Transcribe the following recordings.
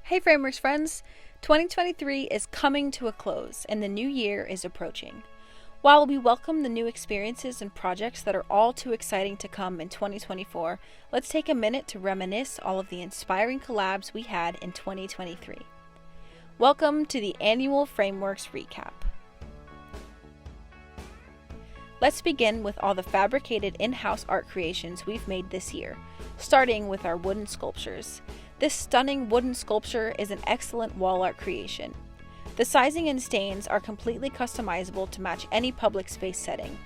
Hey Frameworks friends! 2023 is coming to a close and the new year is approaching. While we welcome the new experiences and projects that are all too exciting to come in 2024, let's take a minute to reminisce all of the inspiring collabs we had in 2023. Welcome to the annual Frameworks recap. Let's begin with all the fabricated in-house art creations we've made this year, starting with our wooden sculptures. This stunning wooden sculpture is an excellent wall art creation. The sizing and stains are completely customizable to match any public space setting.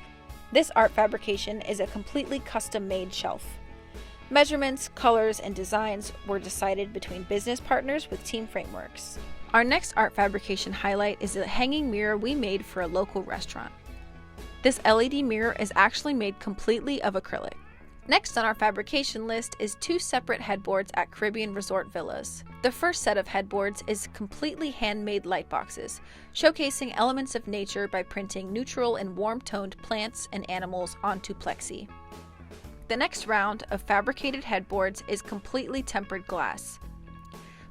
This art fabrication is a completely custom-made shelf. Measurements, colors, and designs were decided between business partners with Team Frameworks. Our next art fabrication highlight is a hanging mirror we made for a local restaurant. This LED mirror is actually made completely of acrylic. Next on our fabrication list is two separate headboards at Caribbean Resort Villas. The first set of headboards is completely handmade light boxes, showcasing elements of nature by printing neutral and warm-toned plants and animals onto plexi. The next round of fabricated headboards is completely tempered glass.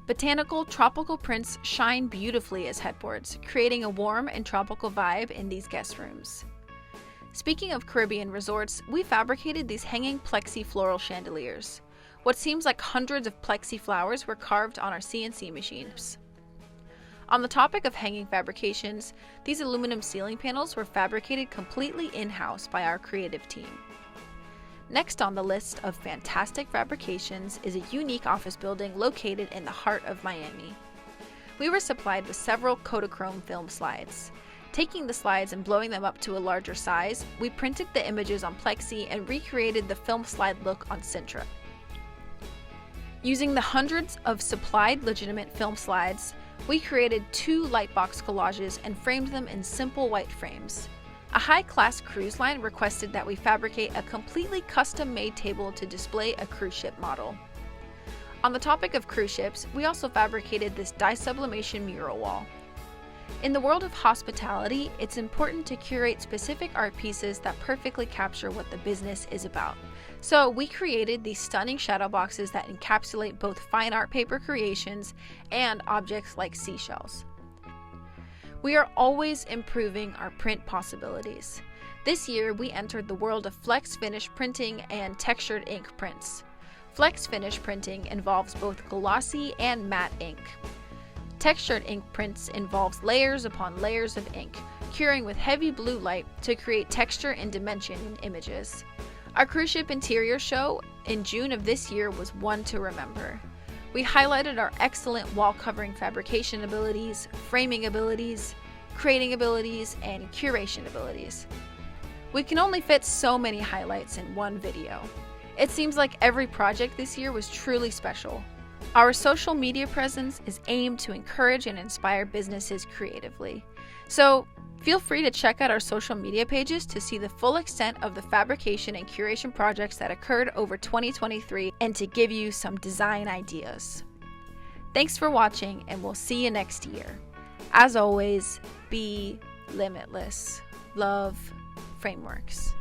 Botanical tropical prints shine beautifully as headboards, creating a warm and tropical vibe in these guest rooms. Speaking of Caribbean resorts, we fabricated these hanging plexi floral chandeliers. What seems like hundreds of plexi flowers were carved on our CNC machines. On the topic of hanging fabrications, these aluminum ceiling panels were fabricated completely in-house by our creative team. Next on the list of fantastic fabrications is a unique office building located in the heart of Miami. We were supplied with several Kodachrome film slides. Taking the slides and blowing them up to a larger size, we printed the images on plexi and recreated the film slide look on Sintra. Using the hundreds of supplied legitimate film slides, we created two lightbox collages and framed them in simple white frames. A high-class cruise line requested that we fabricate a completely custom-made table to display a cruise ship model. On the topic of cruise ships, we also fabricated this dye sublimation mural wall. In the world of hospitality, it's important to curate specific art pieces that perfectly capture what the business is about. So we created these stunning shadow boxes that encapsulate both fine art paper creations and objects like seashells. We are always improving our print possibilities. This year, we entered the world of flex finish printing and textured ink prints. Flex finish printing involves both glossy and matte ink. Textured ink prints involves layers upon layers of ink, curing with heavy blue light to create texture and dimension in images. Our cruise ship interior show in June of this year was one to remember. We highlighted our excellent wall covering fabrication abilities, framing abilities, creating abilities, and curation abilities. We can only fit so many highlights in one video. It seems like every project this year was truly special. Our social media presence is aimed to encourage and inspire businesses creatively. So feel free to check out our social media pages to see the full extent of the fabrication and curation projects that occurred over 2023 and to give you some design ideas. Thanks for watching, and we'll see you next year. As always, be limitless. Love, Frameworks.